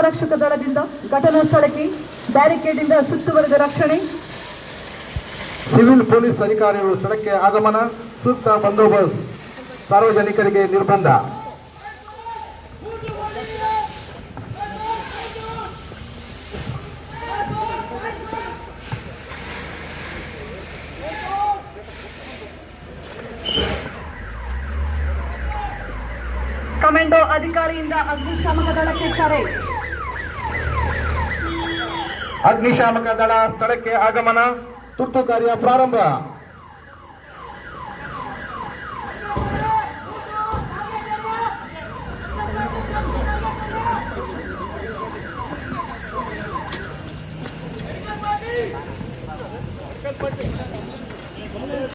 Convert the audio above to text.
ಗೃಹರಕ್ಷಕ ದಳದಿಂದ ಘಟನಾ ಸ್ಥಳಕ್ಕೆ ಬ್ಯಾರಿಕೇಡ್ನಿಂದ ಸುತ್ತುವರೆದ ರಕ್ಷಣೆ. ಸಿವಿಲ್ ಪೊಲೀಸ್ ಅಧಿಕಾರಿಗಳು ಸ್ಥಳಕ್ಕೆ ಆಗಮನ, ಸೂಕ್ತ ಬಂದೋಬಸ್ತ್, ಸಾರ್ವಜನಿಕರಿಗೆ ನಿರ್ಬಂಧ. ಕಮಾಂಡೋ ಅಧಿಕಾರಿಯಿಂದ ಅಗ್ನಿಶಾಮಕ ದಳಕ್ಕೆ ಕರೆ. ಅಗ್ನಿಶಾಮಕ ದಳ ಸ್ಥಳಕ್ಕೆ ಆಗಮನ, ತುರ್ತು ಕಾರ್ಯ ಪ್ರಾರಂಭ.